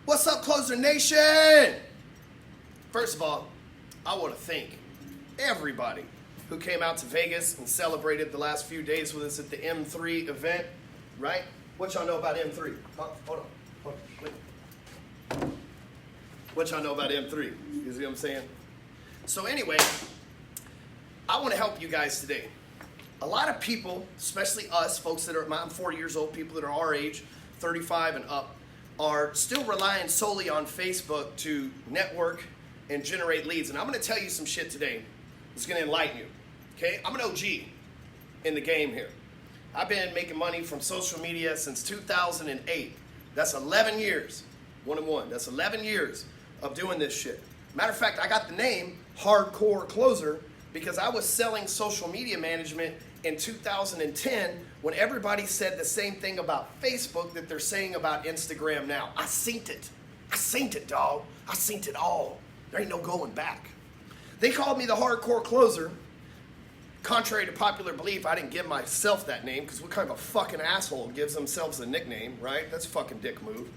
What's up, Closer Nation? First of all, I want to thank everybody who came out to Vegas and celebrated the last few days with us at the M3 event, right? What y'all know about M3? Hold on, wait. What y'all know about M3? You see what I'm saying? So anyway, I want to help you guys today. A lot of people, especially us, folks that are, I'm 40 years old, people that are our age, 35 and up, are still relying solely on Facebook to network and generate leads. And I'm going to tell you some shit today that's going to enlighten you. Okay? I'm an OG in the game here. I've been making money from social media since 2008. That's 11 years. 1 and 1. That's 11 years of doing this shit. Matter of fact, I got the name Hardcore Closer because I was selling social media management in 2010 when everybody said the same thing about Facebook that they're saying about Instagram now. I seen it. I seen it, dog. I seen it all. There ain't no going back. They called me the Hardcore Closer. Contrary to popular belief, I didn't give myself that name because what kind of a fucking asshole gives themselves a nickname, right? That's a fucking dick move.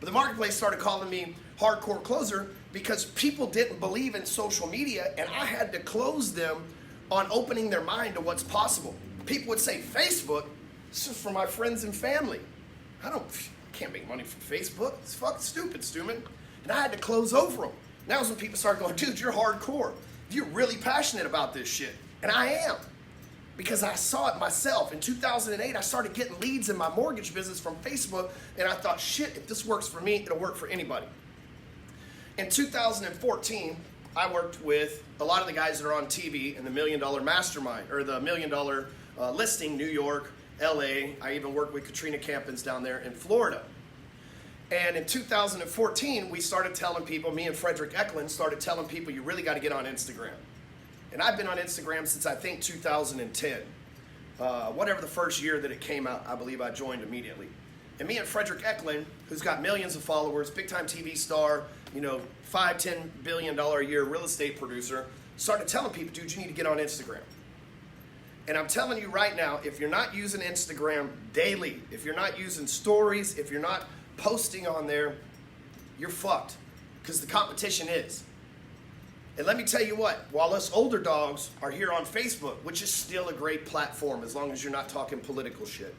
But the marketplace started calling me Hardcore Closer because people didn't believe in social media and I had to close them on opening their mind to what's possible. People would say, Facebook, this is for my friends and family. I can't make money from Facebook. It's fucking stupid, Stewman. And I had to close over them. That was when people started going, dude, you're hardcore. You're really passionate about this shit. And I am. Because I saw it myself. In 2008, I started getting leads in my mortgage business from Facebook, and I thought, shit, if this works for me, it'll work for anybody. In 2014, I worked with a lot of the guys that are on TV in the $1 Million Mastermind, or the $1 Million Listing, New York, LA. I even worked with Katrina Campins down there in Florida. And in 2014, we started telling people, me and Frederick Eklund started telling people, you really got to get on Instagram. And I've been on Instagram since I think 2010. Whatever the first year that it came out, I believe I joined immediately. And me and Frederick Eklund, who's got millions of followers, big time TV star, $5-10 billion a year real estate producer, started telling people, dude, you need to get on Instagram. And I'm telling you right now, if you're not using Instagram daily, if you're not using stories, if you're not posting on there, you're fucked. Because the competition is. And let me tell you what, while us older dogs are here on Facebook, which is still a great platform as long as you're not talking political shit.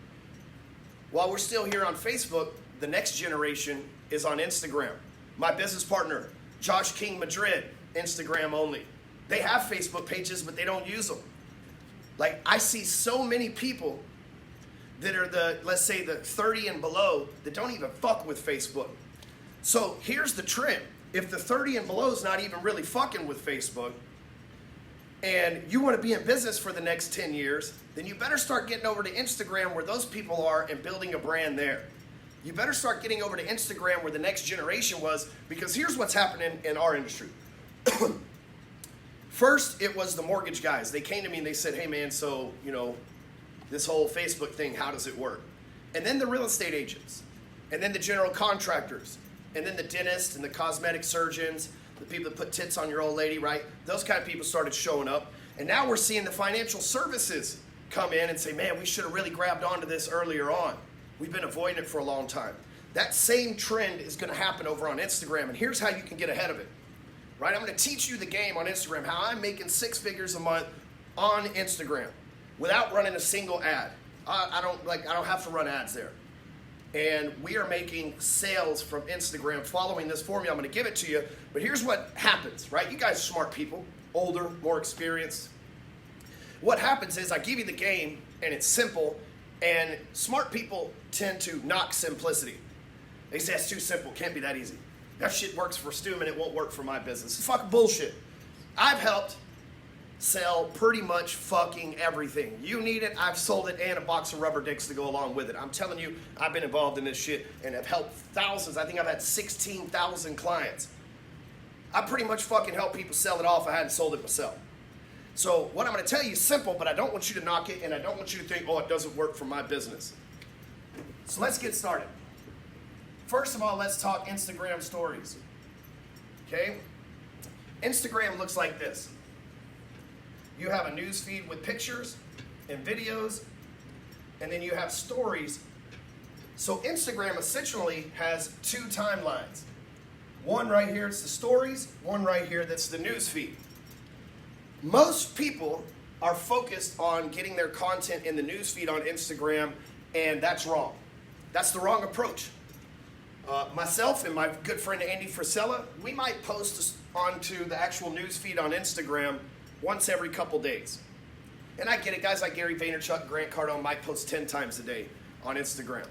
While we're still here on Facebook, the next generation is on Instagram. My business partner, Josh King Madrid, Instagram only. They have Facebook pages, but they don't use them. Like, I see so many people that are let's say the 30 and below that don't even fuck with Facebook. So here's the trend. If the 30 and below is not even really fucking with Facebook and you want to be in business for the next 10 years, then you better start getting over to Instagram where those people are and building a brand there. You better start getting over to Instagram where the next generation was, because here's what's happening in our industry. First, it was the mortgage guys. They came to me and they said, hey man, so, this whole Facebook thing, how does it work? And then the real estate agents, and then the general contractors, and then the dentists and the cosmetic surgeons, the people that put tits on your old lady, right? Those kind of people started showing up. And now we're seeing the financial services come in and say, man, we should have really grabbed onto this earlier on. We've been avoiding it for a long time. That same trend is going to happen over on Instagram. And here's how you can get ahead of it, right? I'm going to teach you the game on Instagram, how I'm making 6 figures a month on Instagram without running a single ad. I don't have to run ads there. And we are making sales from Instagram following this formula. I'm going to give it to you. But here's what happens, right? You guys are smart people, older, more experienced. What happens is I give you the game, and it's simple, and smart people tend to knock simplicity. They say, it's too simple. Can't be that easy. That shit works for Stewman. It won't work for my business. It's fucking bullshit. I've helped sell pretty much fucking everything. You need it, I've sold it, and a box of rubber dicks to go along with it. I'm telling you, I've been involved in this shit and have helped thousands. I think I've had 16,000 clients. I pretty much fucking help people sell it off. I hadn't sold it myself. So what I'm going to tell you is simple, but I don't want you to knock it, and I don't want you to think, oh, it doesn't work for my business. So let's get started. First of all, let's talk Instagram stories. Okay? Instagram looks like this. You have a news feed with pictures and videos, and then you have stories So Instagram essentially has two timelines. One right here, it's the stories. One right here, that's the news feed. Most people are focused on getting their content in the news feed on Instagram, and that's wrong. That's the wrong approach. Myself and my good friend Andy Frisella, we might post onto the actual news feed on Instagram once every couple days. And I get it, guys like Gary Vaynerchuk, Grant Cardone might post 10 times a day on Instagram.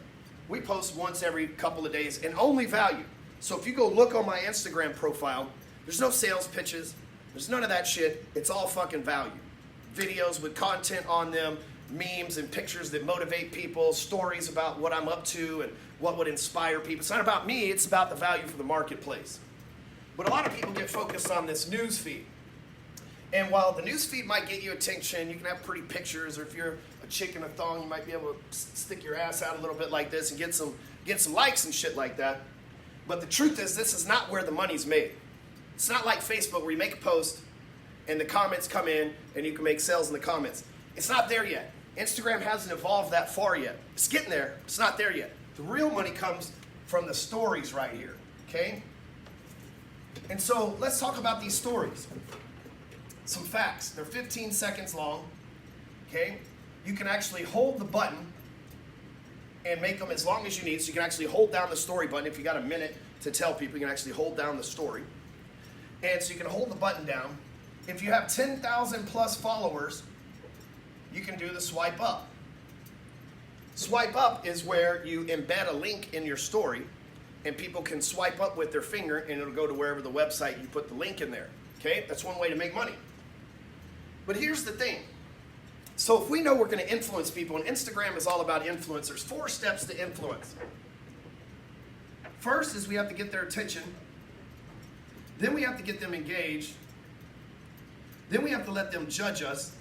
We post once every couple of days and only value. So if you go look on my Instagram profile, there's no sales pitches, there's none of that shit. It's all fucking value. Videos with content on them, memes and pictures that motivate people, stories about what I'm up to and what would inspire people. It's not about me, it's about the value for the marketplace. But a lot of people get focused on this news feed. And while the news feed might get you attention, you can have pretty pictures, or if you're a chick in a thong, you might be able to stick your ass out a little bit like this and get some likes and shit like that. But the truth is, this is not where the money's made. It's not like Facebook where you make a post and the comments come in and you can make sales in the comments. It's not there yet. Instagram hasn't evolved that far yet. It's getting there, it's not there yet. The real money comes from the stories right here, okay? And so let's talk about these stories. Some facts. They're 15 seconds long, okay? You can actually hold the button and make them as long as you need. So you can actually hold down the story button. If you got a minute to tell people, you can actually hold down the story. And so you can hold the button down. If you have 10,000 plus followers, you can do the swipe up. Swipe up is where you embed a link in your story and people can swipe up with their finger and it'll go to wherever the website you put the link in there. Okay, that's one way to make money. But here's the thing. So if we know we're going to influence people, and Instagram is all about influence, there's 4 steps to influence. First is we have to get their attention. Then we have to get them engaged. Then we have to let them judge us.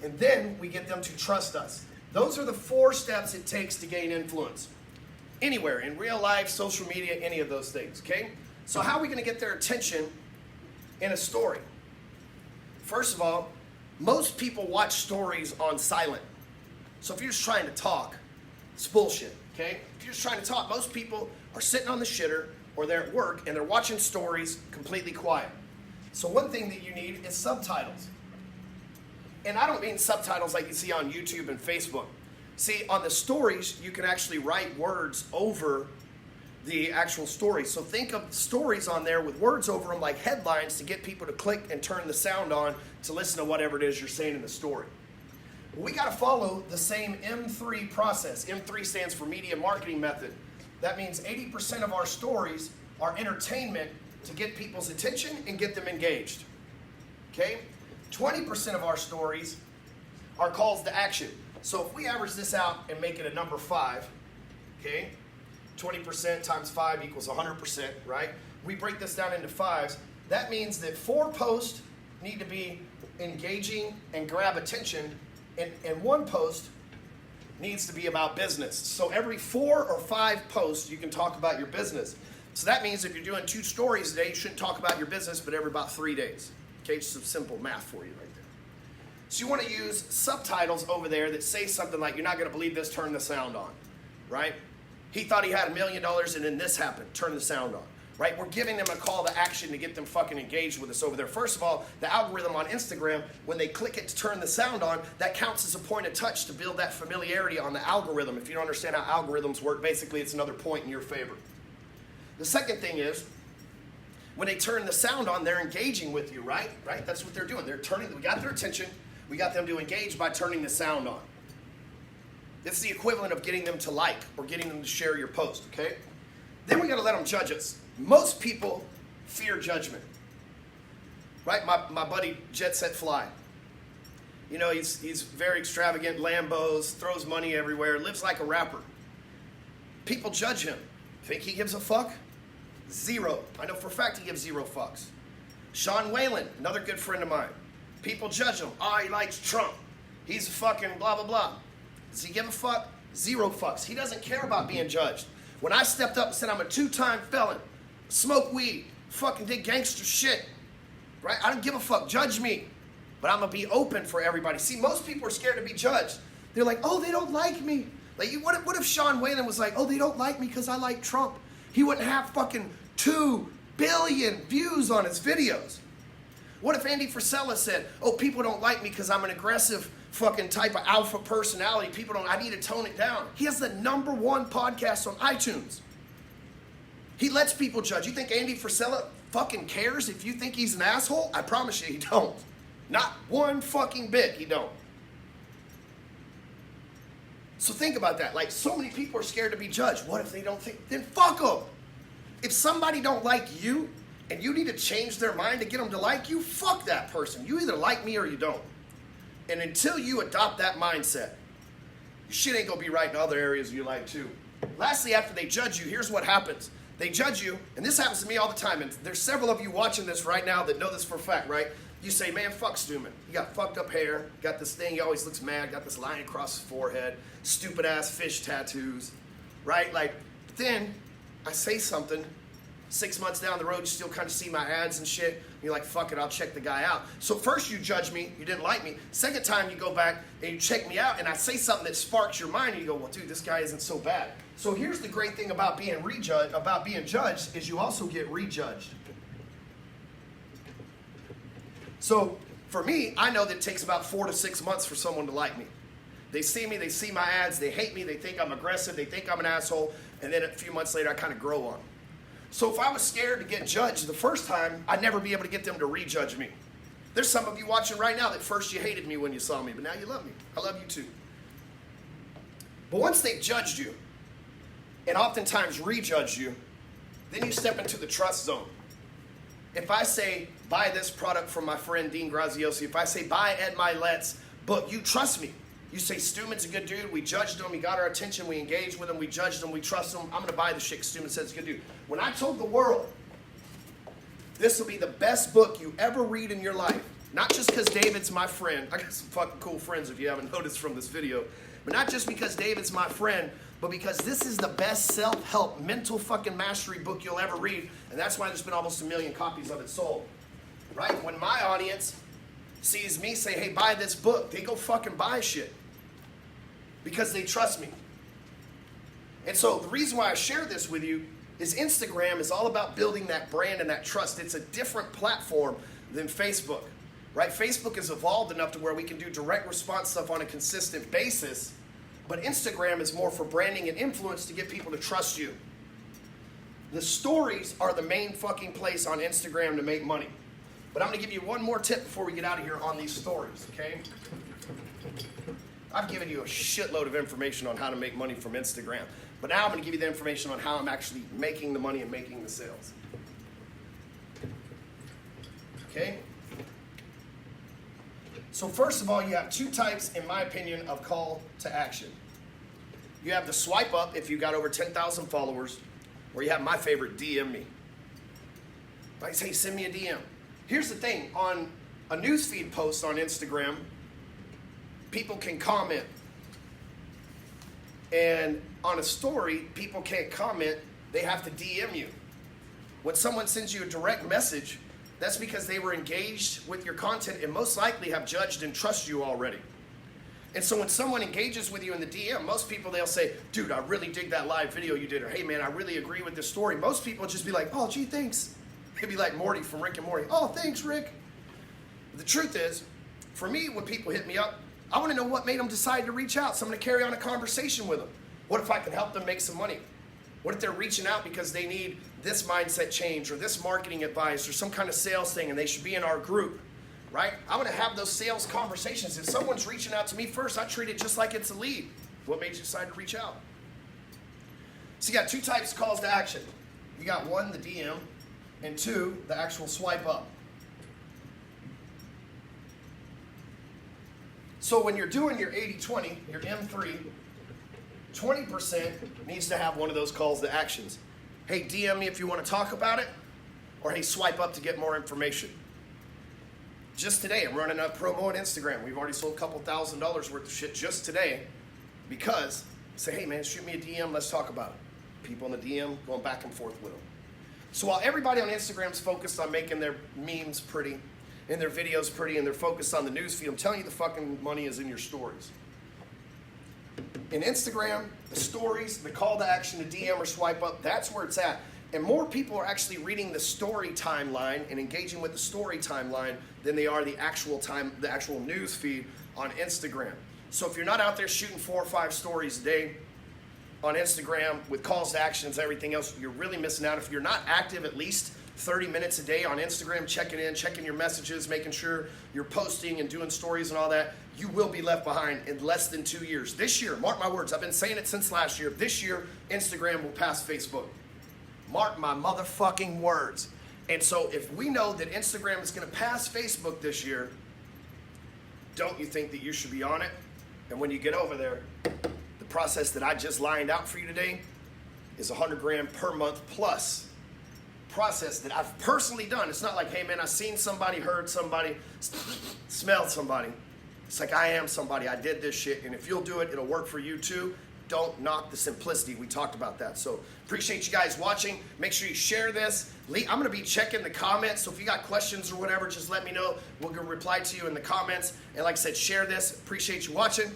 And then we get them to trust us. Those are the 4 steps it takes to gain influence. Anywhere, in real life, social media, any of those things, okay? So how are we going to get their attention in a story? First of all, most people watch stories on silent. So if you're just trying to talk, it's bullshit, okay? If you're just trying to talk, most people are sitting on the shitter or they're at work and they're watching stories completely quiet. So one thing that you need is subtitles. And I don't mean subtitles like you see on YouTube and Facebook. See, on the stories, you can actually write words over the actual story. So think of stories on there with words over them like headlines to get people to click and turn the sound on to listen to whatever it is you're saying in the story. We got to follow the same M3 process. M3 stands for media marketing method. That means 80% of our stories are entertainment to get people's attention and get them engaged. Okay? 20% of our stories are calls to action. So if we average this out and make it a number 5, okay? 20% times 5 equals 100%, right? We break this down into 5s. That means that 4 posts need to be engaging and grab attention, and 1 post needs to be about business. So every 4 or 5 posts, you can talk about your business. So that means if you're doing 2 stories a day, you shouldn't talk about your business, but every about 3 days. Okay, just some simple math for you right there. So you want to use subtitles over there that say something like, you're not going to believe this, turn the sound on, right? He thought he had $1 million and then this happened, turn the sound on, right? We're giving them a call to action to get them fucking engaged with us over there. First of all, the algorithm on Instagram, when they click it to turn the sound on, that counts as a point of touch to build that familiarity on the algorithm. If you don't understand how algorithms work, basically it's another point in your favor. The second thing is, when they turn the sound on, they're engaging with you, right? Right? That's what they're doing. They're turning, we got their attention, we got them to engage by turning the sound on. It's the equivalent of getting them to like or getting them to share your post, okay? Then we got to let them judge us. Most people fear judgment, right? My buddy Jet Set Fly. You know, he's very extravagant, Lambos, throws money everywhere, lives like a rapper. People judge him. Think he gives a fuck? 0. I know for a fact he gives 0 fucks. Sean Whalen, another good friend of mine. People judge him. Oh, he likes Trump. He's a fucking blah, blah, blah. Does he give a fuck? 0 fucks. He doesn't care about being judged. When I stepped up and said I'm a 2-time felon, smoke weed, fucking did gangster shit, right? I don't give a fuck. Judge me. But I'm going to be open for everybody. See, most people are scared to be judged. They're like, oh, they don't like me. Like, what if Sean Whalen was like, oh, they don't like me because I like Trump? He wouldn't have fucking 2 billion views on his videos. What if Andy Frisella said, oh, people don't like me because I'm an aggressive fucking type of alpha personality. I need to tone it down. He has the #1 podcast on iTunes. He lets people judge. You think Andy Frisella fucking cares if you think he's an asshole? I promise you he don't. Not one fucking bit he don't. So think about that. Like, so many people are scared to be judged. What if they don't think? Then fuck them. If somebody don't like you and you need to change their mind to get them to like you, fuck that person. You either like me or you don't. And until you adopt that mindset, your shit ain't gonna be right in other areas of your life too. Lastly, after they judge you, here's what happens. They judge you, and this happens to me all the time, and there's several of you watching this right now that know this for a fact, right? You say, man, fuck Stewman. You got fucked up hair, got this thing, he always looks mad, got this line across his forehead, stupid ass fish tattoos, right? Like, then I say something, 6 months down the road, you still kind of see my ads and shit, and you're like, fuck it, I'll check the guy out. So first you judge me, you didn't like me. Second time you go back and you check me out, and I say something that sparks your mind, and you go, well, dude, this guy isn't so bad. So here's the great thing about being judged, is you also get rejudged. So for me, I know that it takes about 4 to 6 months for someone to like me. They see me, they see my ads, they hate me, they think I'm aggressive, they think I'm an asshole, and then a few months later I kind of grow on them. So if I was scared to get judged the first time, I'd never be able to get them to rejudge me. There's some of you watching right now that first you hated me when you saw me, but now you love me. I love you too. But once they've judged you, and oftentimes rejudge you, then you step into the trust zone. If I say, buy this product from my friend Dean Graziosi, if I say, buy Ed Milet's book, you trust me. You say, Stewman's a good dude, we judged him, he got our attention, we engaged with him, we judged him, we trust him, I'm going to buy the shit because Stewman says he's a good dude. When I told the world, this will be the best book you ever read in your life, not just because David's my friend, I got some fucking cool friends if you haven't noticed from this video, but not just because David's my friend, but because this is the best self-help, mental fucking mastery book you'll ever read, and that's why there's been almost 1 million copies of it sold, right? When my audience sees me say, hey, buy this book, they go fucking buy shit because they trust me. And so the reason why I share this with you is Instagram is all about building that brand and that trust. It's a different platform than Facebook, right? Facebook has evolved enough to where we can do direct response stuff on a consistent basis, but Instagram is more for branding and influence to get people to trust you. The stories are the main fucking place on Instagram to make money. But I'm going to give you one more tip before we get out of here on these stories, okay? I've given you a shitload of information on how to make money from Instagram. But now I'm going to give you the information on how I'm actually making the money and making the sales. Okay? So first of all, you have 2 types, in my opinion, of call to action. You have the swipe up if you got over 10,000 followers, or you have my favorite, DM me. Like, hey, send me a DM. Here's the thing, on a newsfeed post on Instagram, people can comment. And on a story, people can't comment, they have to DM you. When someone sends you a direct message, that's because they were engaged with your content and most likely have judged and trust you already. And so when someone engages with you in the DM, most people, they'll say, dude, I really dig that live video you did, or hey man, I really agree with this story. Most people just be like, oh gee, thanks. It'd be like Morty from Rick and Morty. Oh, thanks, Rick. The truth is, for me, when people hit me up, I want to know what made them decide to reach out. So I'm going to carry on a conversation with them. What if I can help them make some money? What if they're reaching out because they need this mindset change or this marketing advice or some kind of sales thing and they should be in our group, right? I want to have those sales conversations. If someone's reaching out to me first, I treat it just like it's a lead. What made you decide to reach out? So you got 2 types of calls to action. You got 1, the DM, and 2, the actual swipe up. So when you're doing your 80-20, your M3, 20% needs to have one of those calls to actions. Hey, DM me if you want to talk about it, or hey, swipe up to get more information. Just today, I'm running a promo on Instagram. We've already sold a couple $1,000 worth of shit just today because say, hey man, shoot me a DM, let's talk about it. People in the DM going back and forth with them. So while everybody on Instagram's focused on making their memes pretty and their videos pretty and they're focused on the newsfeed, I'm telling you the fucking money is in your stories. In Instagram, the stories, the call to action, the DM or swipe up, that's where it's at. And more people are actually reading the story timeline and engaging with the story timeline than they are the actual news feed on Instagram. So if you're not out there shooting 4 or 5 stories a day on Instagram with calls to actions, everything else, you're really missing out. If you're not active at least 30 minutes a day on Instagram, checking your messages, making sure you're posting and doing stories and all that, you will be left behind in less than 2 years. This year, mark my words, I've been saying it since last year. This year, Instagram will pass Facebook. Mark my motherfucking words. And so if we know that Instagram is going to pass Facebook this year, don't you think that you should be on it? And when you get over there, the process that I just lined out for you today is $100,000 per month plus process that I've personally done. It's not like, hey man, I seen somebody, heard somebody, smelled somebody. It's like, I am somebody. I did this shit. And if you'll do it, it'll work for you too. Don't knock the simplicity. We talked about that. So appreciate you guys watching. Make sure you share this. I'm going to be checking the comments. So if you got questions or whatever, just let me know. We'll reply to you in the comments. And like I said, share this. Appreciate you watching.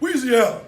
Weezy out.